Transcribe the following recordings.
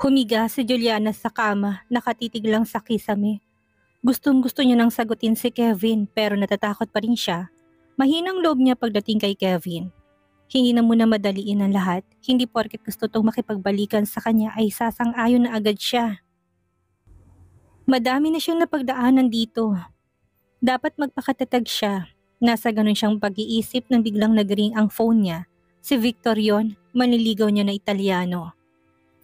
Humiga si Juliana sa kama, nakatitig lang sa kisame. Gustong-gusto niya nang sagutin si Kevin pero natatakot pa rin siya. Mahinang loob niya pagdating kay Kevin. Hindi na muna madaliin ang lahat, hindi porket gusto tong makipagbalikan sa kanya ay sasang-ayon na agad siya. Madami na siyang napagdaanan dito. Dapat magpakatatag siya. Nasa ganun siyang pag-iisip nang biglang nagring ang phone niya. Si Victor yon, manliligaw niya na Italiano.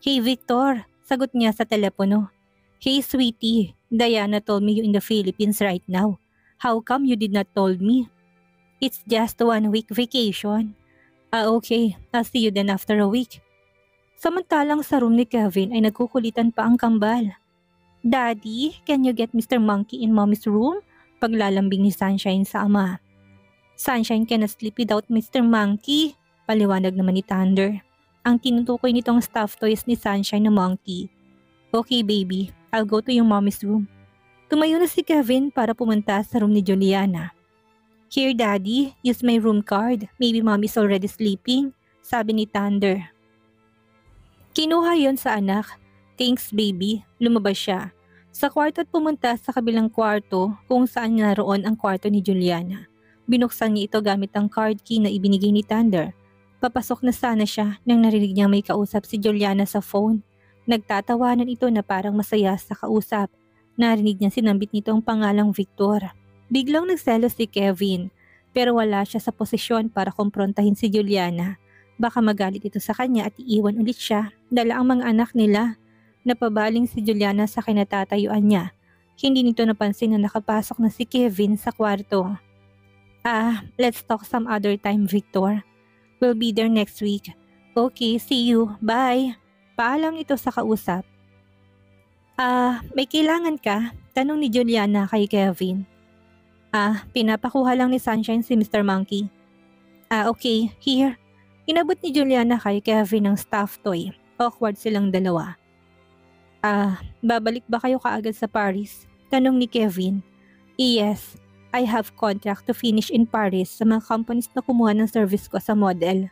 "Hey Victor," sagot niya sa telepono. "Hey sweetie, Diana told me you in the Philippines right now. How come you did not told me?" "It's just 1 week vacation." "Ah okay, I'll see you then after a week." Samantalang sa room ni Kevin ay nagkukulitan pa ang kambal. "Daddy, can you get Mr. Monkey in Mommy's room?" Paglalambing ni Sunshine sa ama. "Sunshine cannot sleep without Mr. Monkey," paliwanag naman ni Thunder. Ang tinutukoy nitong stuffed toys ni Sunshine na monkey. "Okay baby, I'll go to yung mommy's room." Tumayo na si Kevin para pumunta sa room ni Juliana. "Here daddy, use my room card. Maybe mommy's already sleeping," sabi ni Thunder. Kinuha yon sa anak. "Thanks baby," lumabas siya. Sa kwarto at pumunta sa kabilang kwarto kung saan naroon ang kwarto ni Juliana. Binuksan niya ito gamit ang card key na ibinigay ni Thunder. Papasok na sana siya nang narinig niya may kausap si Juliana sa phone. Nagtatawanan ito na parang masaya sa kausap. Narinig niya sinambit nito ang pangalang Victor. Biglang nagselos si Kevin, pero wala siya sa posisyon para kumprontahin si Juliana. Baka magalit ito sa kanya at iiwan ulit siya, dala ang mga anak nila. Napabaling si Juliana sa kinatatayuan niya. Hindi nito napansin na nakapasok na si Kevin sa kwarto. Let's talk some other time Victor. We'll be there next week." "Okay, see you, bye." Paalam ito sa kausap. May kailangan ka?" Tanong ni Juliana kay Kevin. Pinapakuha lang ni Sunshine si Mr. Monkey." Okay, here." Inabot ni Juliana kay Kevin ang stuffed toy. Awkward silang dalawa. Babalik ba kayo kaagad sa Paris?" Tanong ni Kevin. "Yes, I have contract to finish in Paris sa mga companies na kumuha ng service ko sa model."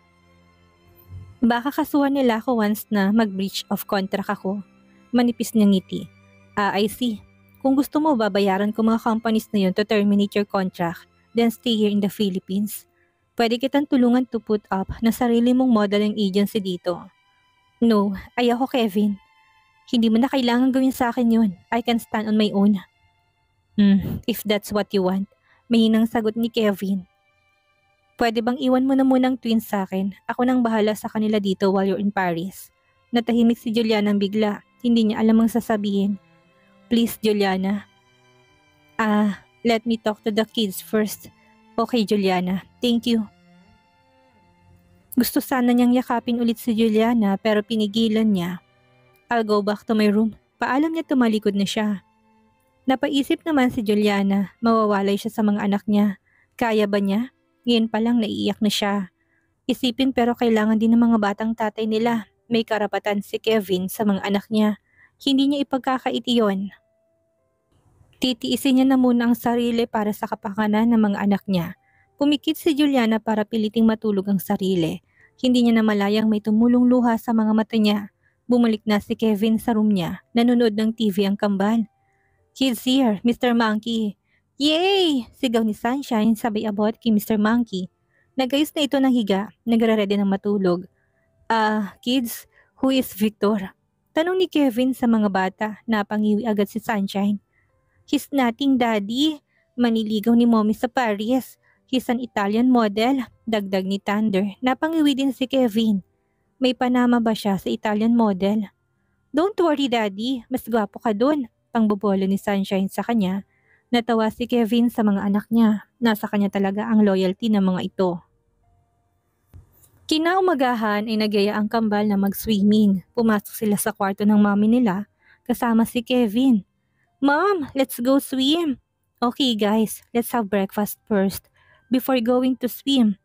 "Baka kasuhan nila ako once na mag-breach of contract ako." Manipis niyang ngiti. I see. Kung gusto mo, babayaran ko mga companies na yun to terminate your contract, then stay here in the Philippines. Pwede kitang tulungan to put up na sarili mong modeling agency dito." "No, ayoko Kevin. Hindi mo na kailangan gawin sa akin yun. I can stand on my own." If that's what you want," mahinang sagot ni Kevin. "Pwede bang iwan mo na munang twins sa akin? Ako nang bahala sa kanila dito while you're in Paris." Natahimik si Juliana ng bigla. Hindi niya alam ang sasabihin. "Please Juliana." Let me talk to the kids first." "Okay Juliana, thank you." Gusto sana niyang yakapin ulit si Juliana pero pinigilan niya. "I'll go back to my room." Paalam niya tumalikod na siya. Napaisip naman si Juliana, mawawalay siya sa mga anak niya. Kaya ba niya? Ngayon pa lang naiiyak na siya. Isipin pero kailangan din ng mga batang tatay nila. May karapatan si Kevin sa mga anak niya. Hindi niya ipagkakaiti yon. Titiisin niya na muna ang sarili para sa kapakanan ng mga anak niya. Pumikit si Juliana para piliting matulog ang sarili. Hindi niya namalayang may tumulong luha sa mga mata niya. Bumalik na si Kevin sa room niya. Nanonood ng TV ang kambal. "Kids here, Mr. Monkey." "Yay!" Sigaw ni Sunshine sabay abot kay Mr. Monkey. Nagayos na ito ng higa, nagre-ready ng matulog. Kids, who is Victor?" Tanong ni Kevin sa mga bata. Napangiwi agad si Sunshine. "He's nothing daddy. Maniligaw ni mommy sa Paris. He's an Italian model," dagdag ni Thunder. Napangiwi din si Kevin. May panama ba siya sa Italian model? "Don't worry daddy, mas gwapo ka dun," pangbobolo ni Sunshine sa kanya. Natawa si Kevin sa mga anak niya. Nasa kanya talaga ang loyalty ng mga ito. Kinaumagahan ay nagyaya ang kambal na mag-swimming. Pumasok sila sa kwarto ng mommy nila kasama si Kevin. "Mom, let's go swim." "Okay guys, let's have breakfast first before going to swim."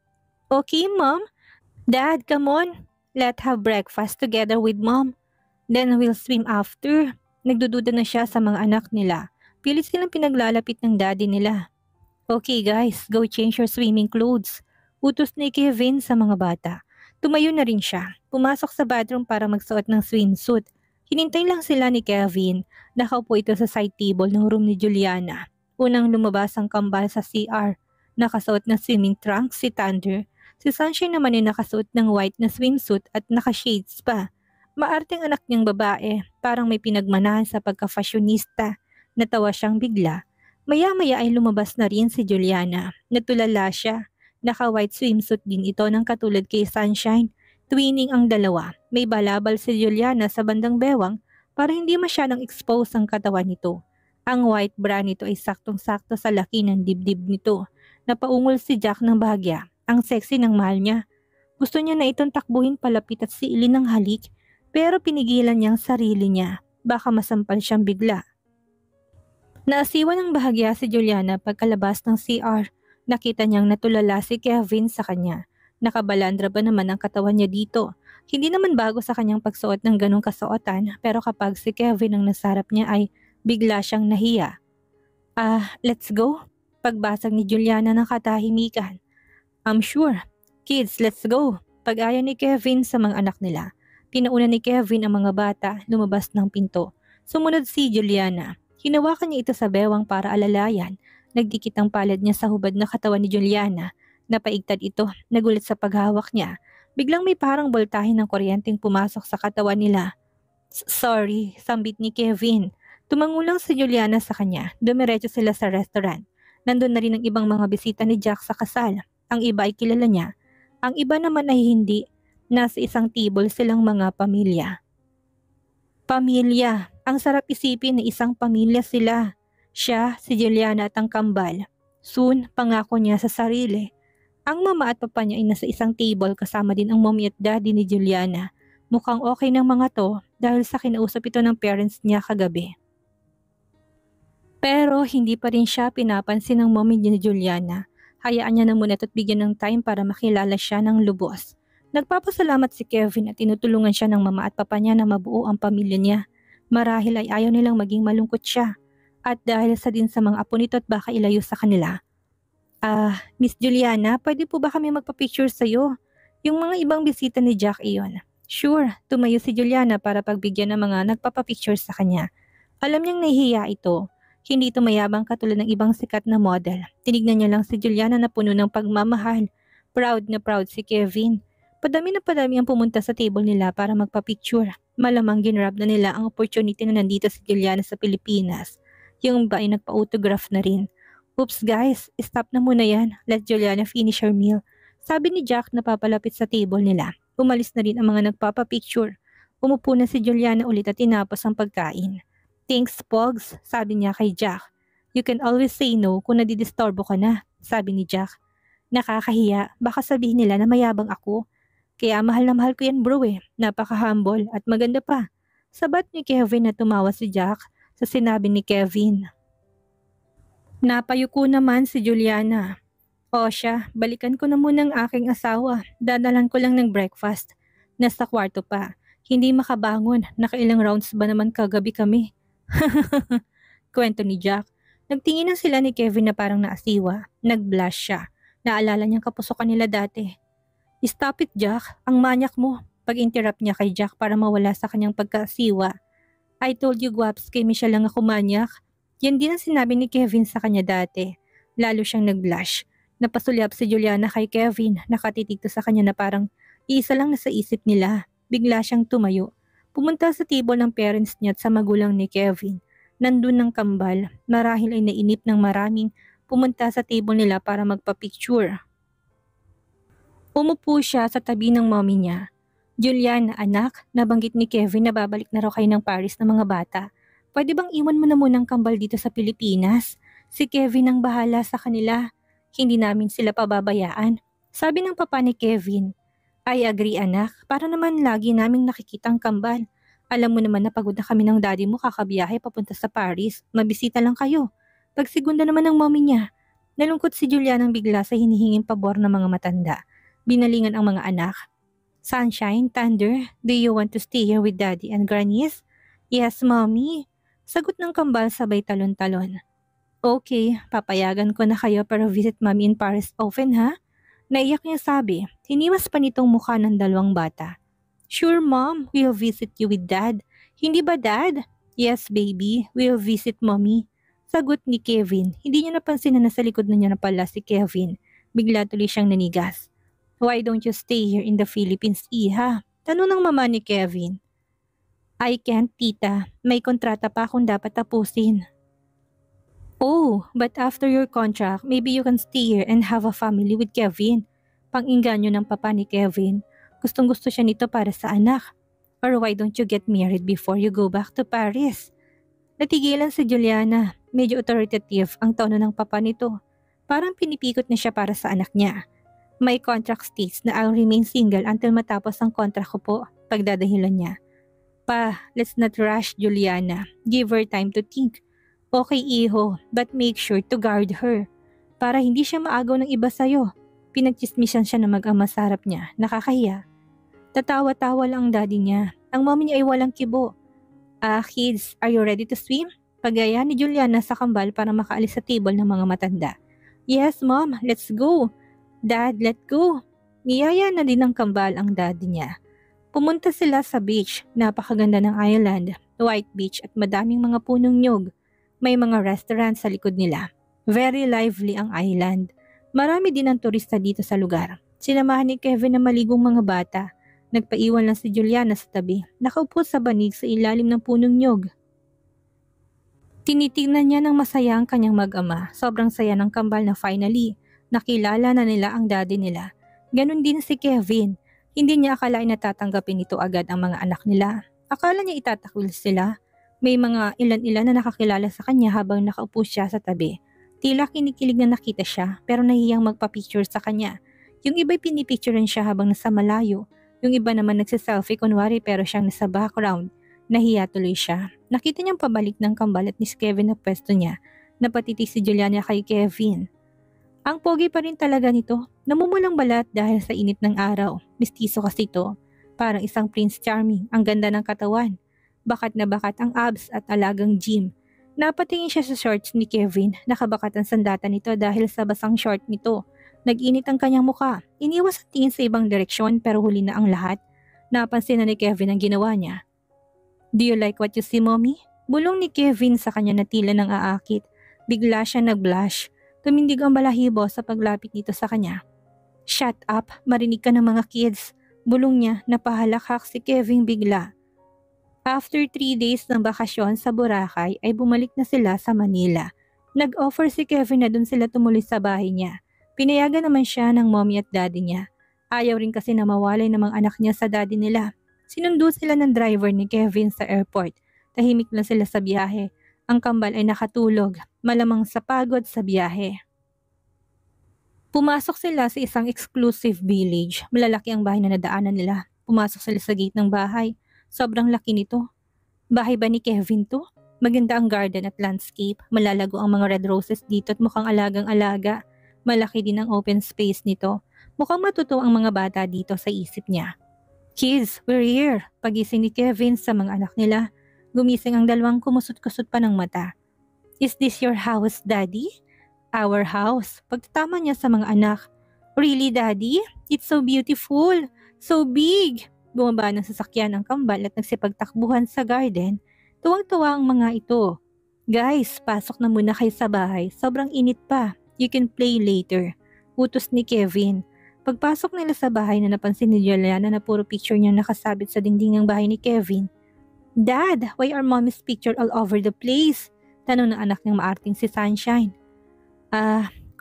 "Okay mom." "Dad, come on. Let's have breakfast together with mom. Then we'll swim after." Nagdududa na siya sa mga anak nila. Pilit silang pinaglalapit ng daddy nila. "Okay guys, go change your swimming clothes." Utos ni Kevin sa mga bata. Tumayo na rin siya. Pumasok sa bathroom para magsuot ng swimsuit. Hinintay lang sila ni Kevin. Nakaupo ito sa side table ng room ni Juliana. Unang lumabas ang kambal sa CR. Nakasuot ng swimming trunks si Thunder. Si Sunshine naman ay nakasuot ng white na swimsuit at naka-shades pa. Maarteng anak niyang babae, parang may pinagmanahan sa pagka-fashionista. Natawa siyang bigla. Maya-maya ay lumabas na rin si Juliana. Natulala siya. Naka-white swimsuit din ito ng katulad kay Sunshine. Twinning ang dalawa. May balabal si Juliana sa bandang bewang para hindi masyadong expose ang katawan nito. Ang white bra nito ay saktong-sakto sa laki ng dibdib nito. Napaungol si Jack ng bahagya. Ang sexy ng mahal niya. Gusto niya na itong takbuhin palapit at siilin ng halik, pero pinigilan niyang sarili niya. Baka masampal siyang bigla. Naasiwan ng bahagya si Juliana pagkalabas ng CR. Nakita niyang natulala si Kevin sa kanya. Nakabalandra ba naman ang katawan niya dito? Hindi naman bago sa kanyang pagsuot ng ganong kasuotan, pero kapag si Kevin ang nasarap niya ay bigla siyang nahiya. Let's go? Pagbasag ni Juliana ng katahimikan. I'm sure. Kids, let's go. Pag-aya ni Kevin sa mga anak nila. Pinauna ni Kevin ang mga bata, lumabas ng pinto. Sumunod si Juliana. Hinawakan niya ito sa bewang para alalayan. Nagdikit ang palad niya sa hubad na katawan ni Juliana. Napaigtad ito, nagulat sa paghawak niya. Biglang may parang boltahe ng kuryenteng pumasok sa katawan nila. Sorry, sambit ni Kevin. Tumangulang si Juliana sa kanya. Dumiretso sila sa restaurant. Nandun na rin ang ibang mga bisita ni Jack sa kasal. Ang iba ay kilala niya. Ang iba naman ay hindi. Nasa isang table silang mga pamilya. Pamilya. Ang sarap isipin na isang pamilya sila. Siya, si Juliana at ang kambal. Soon, pangako niya sa sarili. Ang mama at papa niya ay nasa isang table kasama din ang mommy at daddy ni Juliana. Mukhang okay ng mga to dahil sa kinausap ito ng parents niya kagabi. Pero hindi pa rin siya pinapansin ng mommy ni Juliana. Hayaan niya na muna at bigyan ng time para makilala siya ng lubos. Nagpapasalamat si Kevin at tinutulungan siya ng mama at papa niya na mabuo ang pamilya niya. Marahil ay ayaw nilang maging malungkot siya. At dahil sa din sa mga apo nito at baka ilayo sa kanila. Miss Juliana, pwede po ba kami magpa-picture sa'yo? Yung mga ibang bisita ni Jack iyon. Sure, tumayo si Juliana para pagbigyan ng mga nagpapapicture sa kanya. Alam niyang nahihiya ito. Hindi ito mayabang katulad ng ibang sikat na model. Tinignan niya lang si Juliana na puno ng pagmamahal. Proud na proud si Kevin. Padami na padami ang pumunta sa table nila para magpa-picture. Malamang ginrab na nila ang opportunity na nandito si Juliana sa Pilipinas. Yung iba ay nagpa-autograph na rin. Oops guys, stop na muna yan. Let Juliana finish her meal. Sabi ni Jack na papalapit sa table nila. Umalis na rin ang mga nagpapapicture. Umupo na si Juliana ulit at tinapos ang pagkain. Thanks, Pogs, sabi niya kay Jack. You can always say no kung nadidistorbo ka na, sabi ni Jack. Nakakahiya, baka sabihin nila na mayabang ako. Kaya mahal na mahal ko yan bro napaka-humble at maganda pa. Sabat ni Kevin na tumawa si Jack sa sinabi ni Kevin. Napayuko naman si Juliana. O siya, balikan ko na muna ang aking asawa. Dadalan ko lang ng breakfast. Nasa kwarto pa. Hindi makabangon. Nakailang rounds ba naman kagabi kami? Kwento ni Jack. Nagtingin na sila ni Kevin na parang naasiwa. Nag-blush siya. Naalala niyang kapusokan nila dati. Stop it Jack, ang manyak mo. Pag-interrupt niya kay Jack para mawala sa kanyang pagkasiwa. I told you Guaps, kay Michelle lang ako manyak. Yan din ang sinabi ni Kevin sa kanya dati. Lalo siyang nag-blush. Napasulyap si Juliana kay Kevin. Nakatitig to sa kanya na parang iisa lang nasa isip nila. Bigla siyang tumayo. Pumunta sa table ng parents niya at sa magulang ni Kevin. Nandun ng kambal. Marahil ay nainip ng maraming pumunta sa table nila para magpa-picture. Umupo siya sa tabi ng mommy niya. Juliana, anak, nabanggit ni Kevin na babalik na raw kayo ng Paris ng mga bata. Pwede bang iwan mo na munang kambal dito sa Pilipinas? Si Kevin ang bahala sa kanila. Hindi namin sila pababayaan. Sabi ng papa ni Kevin. I agree anak, para naman lagi naming nakikita ang kambal. Alam mo naman na pagod na kami ng daddy mo kakabiyahe papunta sa Paris. Mabisita lang kayo. Pagsigunda naman ng mommy niya. Nalungkot si Juliana bigla sa hinihinging pabor ng mga matanda. Binalingan ang mga anak. Sunshine, Thunder, do you want to stay here with Daddy and Grannies? Yes, Mommy. Sagot ng kambal sabay talon-talon. Okay, papayagan ko na kayo pero visit Mommy in Paris often ha? Naiyak niya sabi, hiniwas pa nitong mukha ng dalawang bata. Sure Mom, we'll visit you with Dad. Hindi ba, Dad? Yes, baby. We'll visit mommy. Sagot ni Kevin. Hindi niya napansin na nasa likod na niya na pala si Kevin. Bigla tuloy siyang nanigas. Why don't you stay here in the Philippines, Iha? Tanong ng mama ni Kevin. I can't, tita. May kontrata pa akong dapat tapusin. Oh, but after your contract, maybe you can stay here and have a family with Kevin. Pang-inganyo ng papa ni Kevin. Gustong-gusto siya nito para sa anak. Or why don't you get married before you go back to Paris? Natigilan si Juliana. Medyo authoritative ang tono ng papa nito. Parang pinipikot na siya para sa anak niya. My contract states na I'll remain single until matapos ang contract ko po, pagdadahilan niya. Pa, let's not rush Juliana. Give her time to think. Okay, iho, but make sure to guard her. Para hindi siya maagaw ng iba sa'yo. Pinagchismisan siya na mag-ama sa harap niya. Nakakahiya. Tatawa-tawa lang ang daddy niya. Ang mommy niya ay walang kibo. Kids, are you ready to swim? Pagaya ni Juliana sa kambal para makaalis sa table ng mga matanda. Yes, mom, let's go. Dad, let go. Niyaya na din ng kambal ang daddy niya. Pumunta sila sa beach. Napakaganda ng island, white beach at madaming mga punong nyog. May mga restaurant sa likod nila. Very lively ang island. Marami din ang turista dito sa lugar. Sinamahan ni Kevin na maligong mga bata. Nagpaiwan lang si Juliana sa tabi. Nakaupo sa banig sa ilalim ng punong nyog. Tinitingnan niya ng masaya ang kanyang mag-ama. Sobrang saya ng kambal na finally nakilala na nila ang daddy nila. Ganon din si Kevin. Hindi niya akalain na tatanggapin ito agad ang mga anak nila. Akala niya itatakwil sila. May mga ilan-ilan na nakakilala sa kanya habang nakaupo siya sa tabi. Tila kinikilig na nakita siya pero nahiyang magpa-picture sa kanya. Yung iba'y pinipicturean siya habang nasa malayo. Yung iba naman nagsiselfie kunwari pero siyang nasa background. Nahiya tuloy siya. Nakita niyang pabalik ng kambal at ni Kevin na pwesto niya. Napatitig si Juliana kay Kevin. Ang pogi pa rin talaga nito. Namumulang balat dahil sa init ng araw. Mistiso kasi ito. Parang isang Prince Charming. Ang ganda ng katawan. Bakat na bakat ang abs at alagang gym. Napatingin siya sa shorts ni Kevin. Nakabakat ang sandata nito dahil sa basang short nito. Nag-init ang kanyang muka. Iniwas ang tingin sa ibang direksyon pero huli na ang lahat. Napansin na ni Kevin ang ginawa niya. Do you like what you see, mommy? Bulong ni Kevin sa kanya na tila ng aakit. Bigla siya nag-blush. Tumindig ang balahibo sa paglapit nito sa kanya. Shut up, marinig ka ng mga kids. Bulong niya na pahalakhak si Kevin bigla. After 3 days ng bakasyon sa Boracay ay bumalik na sila sa Manila. Nag-offer si Kevin na doon sila tumuloy sa bahay niya. Pinayagan naman siya ng mommy at daddy niya. Ayaw rin kasi na mawalay ng mga anak niya sa daddy nila. Sinundo sila ng driver ni Kevin sa airport. Tahimik lang sila sa biyahe. Ang kambal ay nakatulog, malamang sa pagod sa biyahe. Pumasok sila sa isang exclusive village. Malalaki ang bahay na nadaanan nila. Pumasok sila sa gate ng bahay. Sobrang laki nito. Bahay ba ni Kevin to? Maganda ang garden at landscape. Malalago ang mga red roses dito at mukhang alagang-alaga. Malaki din ang open space nito. Mukhang matuto ang mga bata dito sa isip niya. Kids, we're here. Pagising ni Kevin sa mga anak nila. Gumising ang dalawang kumusot-kusot pa ng mata. Is this your house, Daddy? Our house. Pagtatama niya sa mga anak. Really, Daddy? It's so beautiful. So big. Bumaba ng sasakyan ang kambal at nagsipagtakbuhan sa garden. Tuwang-tuwa ang mga ito. Guys, pasok na muna kayo sa bahay. Sobrang init pa. You can play later. Utos ni Kevin. Pagpasok nila sa bahay na napansin ni Juliana na puro picture niya nakasabit sa dingding ng bahay ni Kevin. Dad, why are mommy's picture all over the place? Tanong ng anak niyang maarting si Sunshine.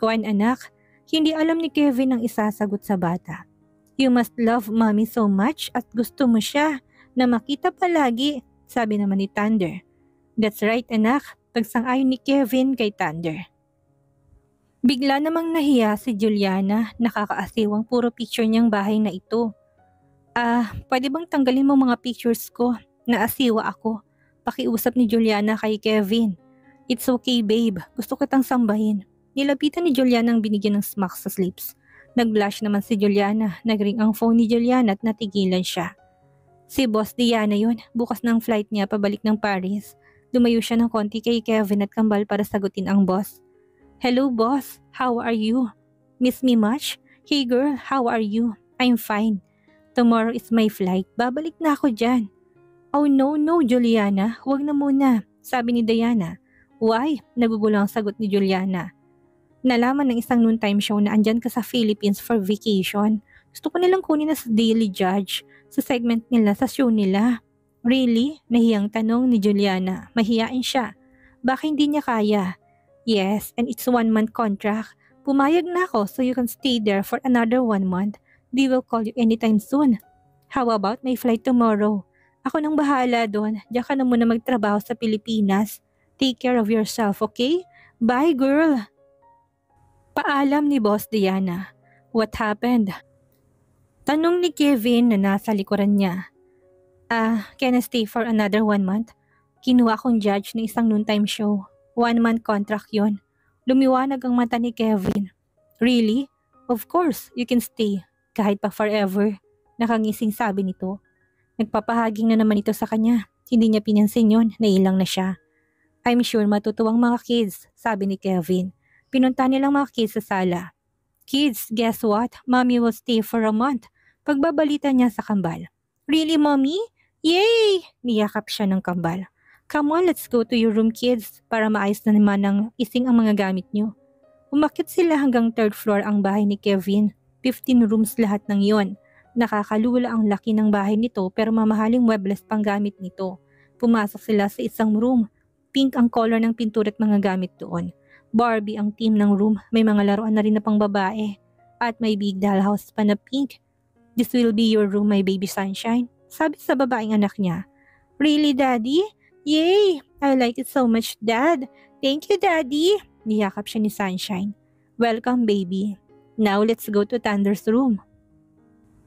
Kuwan anak, hindi alam ni Kevin ang isasagot sa bata. You must love mommy so much at gusto mo siya na makita palagi, sabi naman ni Thunder. That's right anak, pagsang-ayon ni Kevin kay Thunder. Bigla namang nahiya si Juliana, nakakaasiwang puro picture niyang bahay na ito. Pwede bang tanggalin mo mga pictures ko? Naasiwa ako. Pakiusap ni Juliana kay Kevin. It's okay babe, gusto kitang sambahin. Nilapitan ni Juliana ang binigyan ng smack sa lips. Nag-blush naman si Juliana, nag-ring ang phone ni Juliana at natigilan siya. Si Boss Diana yun, bukas ng flight niya pabalik ng Paris. Lumayo siya ng konti kay Kevin at kambal para sagutin ang boss. Hello boss, how are you? Miss me much? Hey girl, how are you? I'm fine. Tomorrow is my flight, babalik na ako dyan. Oh no, no, Juliana, huwag na muna, sabi ni Diana. Why? Nagugulo ang sagot ni Juliana. Nalaman ng isang noontime show na andyan ka sa Philippines for vacation. Gusto ko nilang kunin na sa Daily Judge, sa segment nila, sa show nila. Really? Nahiyang tanong ni Juliana. Mahiyain siya. Baka hindi niya kaya? Yes, and it's 1 month contract. Pumayag na ako so you can stay there for another 1 month. They will call you anytime soon. How about my flight tomorrow? Ako nang bahala doon. Diyan ka na muna magtrabaho sa Pilipinas. Take care of yourself, okay? Bye, girl! Paalam ni Boss Diana. What happened? Tanong ni Kevin na nasa likuran niya. Can I stay for another 1 month? Kinuha akong judge ng isang noontime show. 1 month contract yon. Lumiwanag ang mata ni Kevin. Really? Of course, you can stay. Kahit pa forever. Nakangising sabi nito. Nagpapahaging na naman ito sa kanya. Hindi niya pinansin yon, nailang na siya. I'm sure matutuwang mga kids, sabi ni Kevin. Pinunta nilang mga kids sa sala. Kids, guess what? Mommy will stay for a month. Pagbabalita niya sa kambal. Really, Mommy? Yay! Niyakap siya ng kambal. Come on, let's go to your room, kids, para maayos na naman ng ising ang mga gamit niyo. Umakyat sila hanggang 3rd floor ang bahay ni Kevin. 15 rooms lahat ng yon. Nakakalula ang laki ng bahay nito pero mamahaling muebles pang gamit nito. Pumasok sila sa isang room. Pink ang color ng pintura at mga gamit doon. Barbie ang team ng room, may mga laruan na rin na pang babae. At may big dollhouse pa na pink. This will be your room, my baby sunshine. Sabi sa babaeng anak niya. Really, Daddy? Yay! I like it so much, Dad. Thank you, Daddy. Niyakap siya ni Sunshine. Welcome, baby. Now let's go to Thunder's room.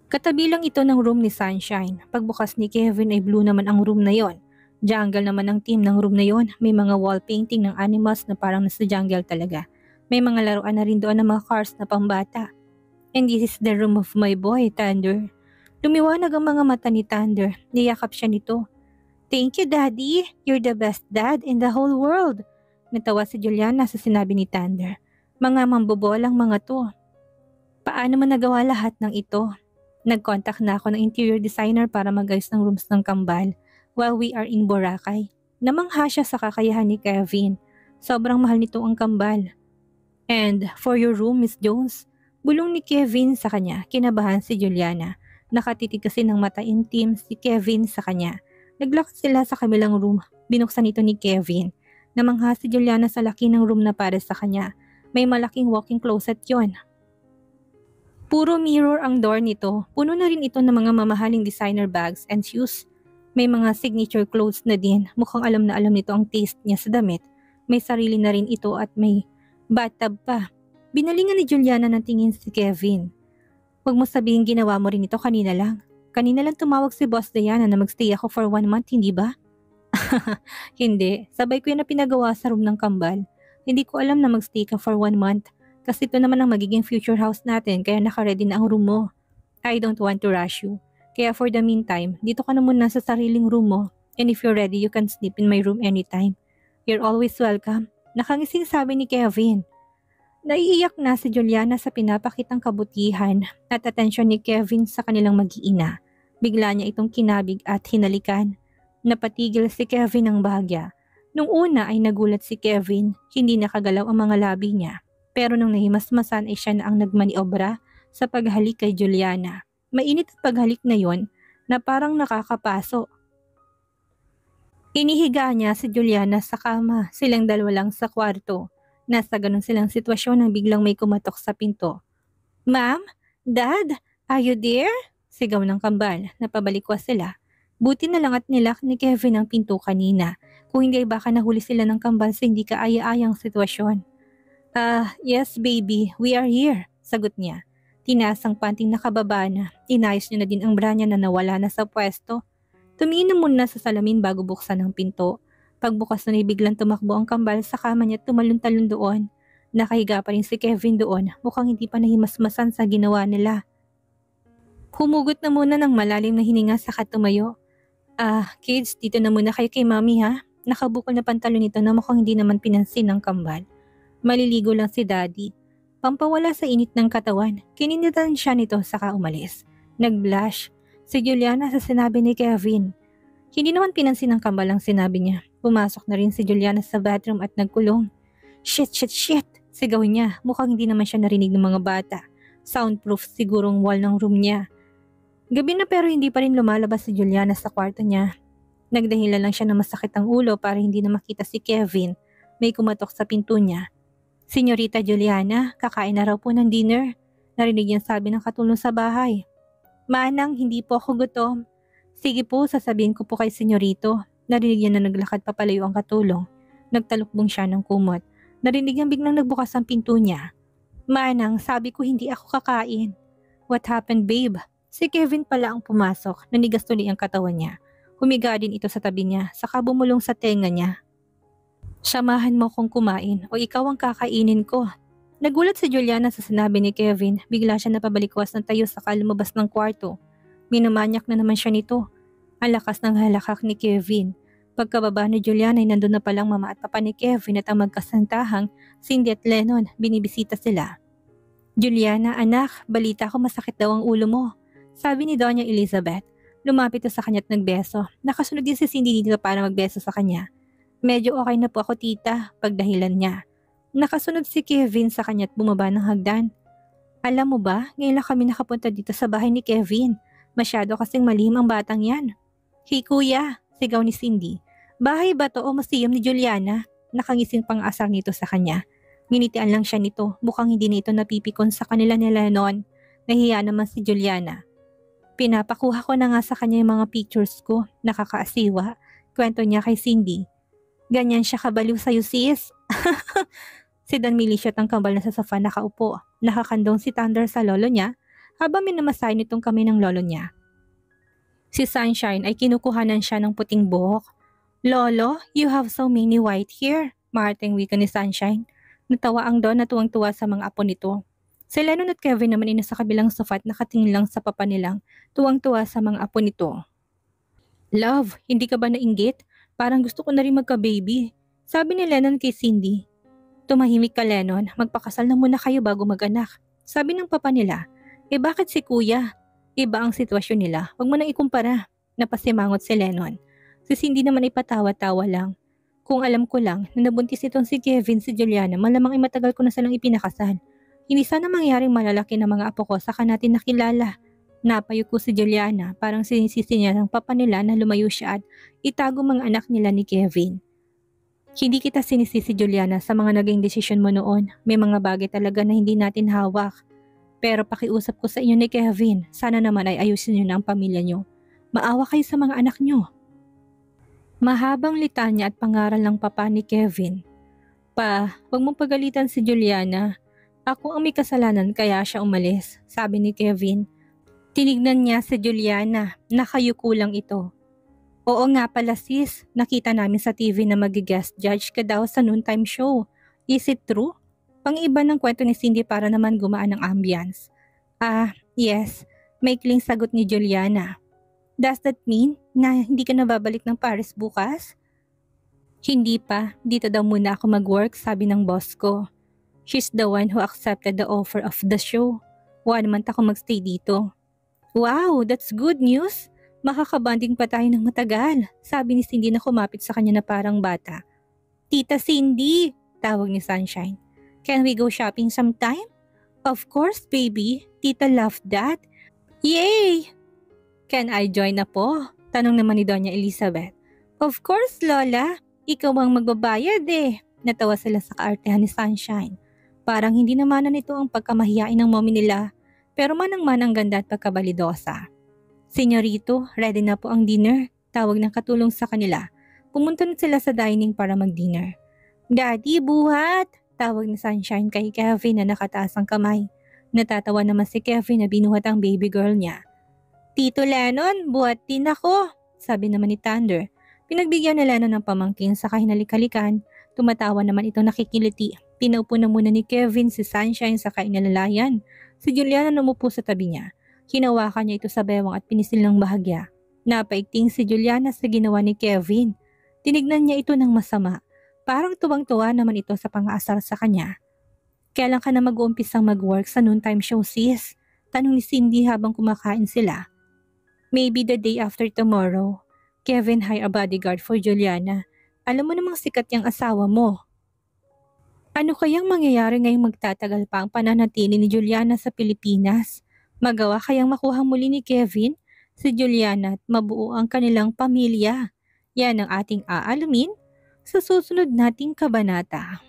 Katabi lang ito ng room ni Sunshine. Pagbukas ni Kevin ay blue naman ang room na yon. Jungle naman ang team ng room na yon. May mga wall painting ng animals na parang nasa jungle talaga. May mga laruan na rin doon ng mga cars na pambata. And this is the room of my boy, Thunder. Lumiwanag ang mga mata ni Thunder. Niyakap siya nito. Thank you, Daddy. You're the best dad in the whole world. Natawa si Juliana sa sinabi ni Thunder. Mga mambobolang mga to. Paano mo nagawa lahat ng ito? Nag-contact na ako ng interior designer para mag-ayos ng rooms ng kambal. While we are in Boracay, namangha siya sa kakayahan ni Kevin. Sobrang mahal nito ang kambal. And for your room, Miss Jones, bulong ni Kevin sa kanya, kinabahan si Juliana. Nakatitig kasi ng mata intim si Kevin sa kanya. Naglakad sila sa kabilang room, binuksan ito ni Kevin. Namangha si Juliana sa laki ng room na para sa kanya. May malaking walk-in closet yon. Puro mirror ang door nito, puno na rin ito ng mga mamahaling designer bags and shoes. May mga signature clothes na din, mukhang alam na alam nito ang taste niya sa damit. May sarili na rin ito at may bathtub pa. Binalingan ni Juliana ng tingin si Kevin. Huwag mo sabihin ginawa mo rin ito kanina lang. Kanina lang tumawag si Boss Diana na magstay ako for 1 month, hindi ba? Hindi, sabay ko yan na pinagawa sa room ng kambal. Hindi ko alam na magstay ka for 1 month. Kasi ito naman ang magiging future house natin kaya nakaready na ang room mo. I don't want to rush you. Kaya for the meantime, dito ka na muna sa sariling room mo. And if you're ready, you can sleep in my room anytime. You're always welcome. Nakangising sabi ni Kevin. Naiiyak na si Juliana sa pinapakitang kabutihan at atensyon ni Kevin sa kanilang mag-iina. Bigla niya itong kinabig at hinalikan. Napatigil si Kevin ng bahagya. Nung una ay nagulat si Kevin, hindi nakagalaw ang mga labi niya. Pero nung nahimasmasan ay siya na ang nagmaniobra sa paghalik kay Juliana. Mainit at paghalik na yon na parang nakakapaso. Inihiga niya si Juliana sa kama, silang dalawa lang sa kwarto. Nasa ganun silang sitwasyon nang biglang may kumatok sa pinto. Ma'am? Dad? Are you there? Sigaw ng kambal, napabalikwas sila. Buti na lang at nilak ni Kevin ang pinto kanina. Kung hindi ay baka nahuli sila ng kambal sa hindi kaaya-ayang sitwasyon. Yes baby, we are here, sagot niya. Tinaas ang panting nakababa na. Inayos niya na din ang bra niya na nawala na sa pwesto. Tumingin na muna sa salamin bago buksan ang pinto. Pagbukas na biglang tumakbo ang kambal sa kama niya at tumalon-talon doon. Nakahiga pa rin si Kevin doon, mukhang hindi pa nahimasmasan sa ginawa nila. Humugot na muna ng malalim na hininga saka tumayo. Kids, dito na muna kayo kay mami ha. Nakabukol na pantalon nito na mukhang hindi naman pinansin ng kambal. Maliligo lang si Daddy. Pampawala sa init ng katawan, kininitan siya nito saka umalis. Nag-blush si Juliana sa sinabi ni Kevin. Hindi naman pinansin ng kambal ang sinabi niya. Pumasok na rin si Juliana sa bathroom at nagkulong. Shit, shit, shit! Sigaw niya. Mukhang hindi naman siya narinig ng mga bata. Soundproof sigurong wall ng room niya. Gabi na pero hindi pa rin lumalabas si Juliana sa kwarto niya. Nagdahilan lang siya na masakit ang ulo para hindi na makita si Kevin. May kumatok sa pinto niya. Senyorita Juliana, kakain na raw po ng dinner. Narinig niyang sabi ng katulong sa bahay. Manang, hindi po ako gutom. Sige po, sasabihin ko po kay senyorito. Narinig niya na naglakad papalayo ang katulong. Nagtalukbong siya ng kumot. Narinig niyang biglang nagbukas ang pinto niya. Manang, sabi ko hindi ako kakain. What happened, babe? Si Kevin pala ang pumasok. Nanigas tuloy ang katawan niya. Humiga din ito sa tabi niya, saka bumulong sa tenga niya. Samahan mo kong kumain o ikaw ang kakainin ko. Nagulat si Juliana sa sinabi ni Kevin. Bigla siya napabalikwas ng tayo saka lumabas ng kwarto. Minamanyak na naman siya nito. Ang lakas ng halakak ni Kevin. Pagkababa ni Juliana ay nandun na palang mama at papa ni Kevin at ang magkasantahang Cindy at Lennon. Binibisita sila. Juliana, anak, balita ko masakit daw ang ulo mo. Sabi ni Doña Elizabeth. Lumapit sa kanya at nagbeso. Nakasunod din si Cindy dito para magbeso sa kanya. Medyo okay na po ako tita, pagdahilan niya. Nakasunod si Kevin sa kanya at bumaba ng hagdan. Alam mo ba, ngayon lang kami nakapunta dito sa bahay ni Kevin. Masyado kasing malihim ang batang yan. Hey kuya, sigaw ni Cindy. Bahay ba to o museum ni Juliana? Nakangising pang asar nito sa kanya. Nginitian lang siya nito, mukhang hindi na ito napipikon sa kanila ni Lennon. Nahiya naman si Juliana. Pinapakuha ko na nga sa kanya yung mga pictures ko, nakakaasiwa. Kwento niya kay Cindy. Ganyan siya kabaliw sa'yo sis. Si Don Milisyot ang kambal na sa sofa nakaupo. Nakakandong si Thunder sa lolo niya habang minamasahe nitong kami ng lolo niya. Si Sunshine ay kinukuhanan siya ng puting buhok. Lolo, you have so many white hair. Marting wika ni Sunshine. Natawa ang Don na tuwang-tuwa sa mga apo nito. Si Lennon at Kevin naman ay nasa kabilang sofa at nakatingin lang sa papa nilang tuwang-tuwa sa mga apo nito. Love, hindi ka ba nainggit? Parang gusto ko na rin magka-baby. Sabi ni Lennon kay Cindy. Tumahimik ka Lennon, magpakasal na muna kayo bago mag-anak. Sabi ng papa nila, bakit si kuya? Iba ang sitwasyon nila, wag mo nang ikumpara. Napasimangot si Lennon. Si Cindy naman ay patawa-tawa lang. Kung alam ko lang na nabuntis itong si Kevin, si Juliana, malamang ay matagal ko na silang ipinakasal. Hindi sana mangyaring malalaki ng mga apo ko saka natin nakilala. Napayo ko si Juliana, parang sinisisi niya ng papa nila na lumayo siya at itago mga anak nila ni Kevin. Hindi kita sinisisi Juliana sa mga naging desisyon mo noon. May mga bagay talaga na hindi natin hawak. Pero pakiusap ko sa inyo ni Kevin, sana naman ay ayusin niyo na ang pamilya niyo. Maawa kayo sa mga anak niyo. Mahabang litanya at pangaral ng papa ni Kevin. Pa, huwag mong pagalitan si Juliana. Ako ang may kasalanan kaya siya umalis, sabi ni Kevin. Tinignan niya si Juliana, nakayuko lang ito. Oo nga pala sis, nakita namin sa TV na mag-guest judge ka daw sa noontime show. Is it true? Pang-iba ng kwento ni Cindy para naman gumaan ang ambience. Yes, maikling sagot ni Juliana. Does that mean na hindi ka na babalik ng Paris bukas? Hindi pa, dito daw muna ako mag-work, sabi ng boss ko. She's the one who accepted the offer of the show. 1 month ako magstay dito. Wow, that's good news. Makakabanding pa tayo ng matagal, sabi ni Cindy na kumapit sa kanya na parang bata. Tita Cindy, tawag ni Sunshine. Can we go shopping sometime? Of course, baby. Tita loved that. Yay! Can I join na po? Tanong naman ni Doña Elizabeth. Of course, Lola. Ikaw ang magbabayad eh. Natawa sila sa kaartehan ni Sunshine. Parang hindi naman na nito ang pagkamahiyain ng mommy nila, pero manang-manang ganda at pagkabalidosa. Senyorito, ready na po ang dinner. Tawag ng katulong sa kanila. Pumunta na sila sa dining para mag-dinner. Daddy, buhat! Tawag ni Sunshine kay Kevin na nakataas ang kamay. Natatawa naman si Kevin na binuhat ang baby girl niya. Tito Lennon, buhat din ako, sabi naman ni Thunder. Pinagbigyan ni Lennon ng pamangkin sa hinalik-halikan. Tumatawa naman itong nakikiliti. Pinaupo na muna ni Kevin si Sunshine sa kainalalayan. Si Juliana numupo sa tabi niya. Hinawakan niya ito sa bewang at pinisil ng bahagya. Napaigting si Juliana sa ginawa ni Kevin. Tinignan niya ito ng masama. Parang tuwang-tuwa naman ito sa pang-aasar sa kanya. Kailan ka na mag-uumpisang mag-work sa noontime show sis? Tanong ni Cindy habang kumakain sila. Maybe the day after tomorrow. Kevin hire a bodyguard for Juliana. Alam mo namang sikat yung asawa mo. Ano kayang mangyayari ngayong magtatagal pa ang pananatili ni Juliana sa Pilipinas? Magawa kayang makuha muli ni Kevin si Juliana at mabuo ang kanilang pamilya? Yan ang ating aalamin sa susunod nating kabanata.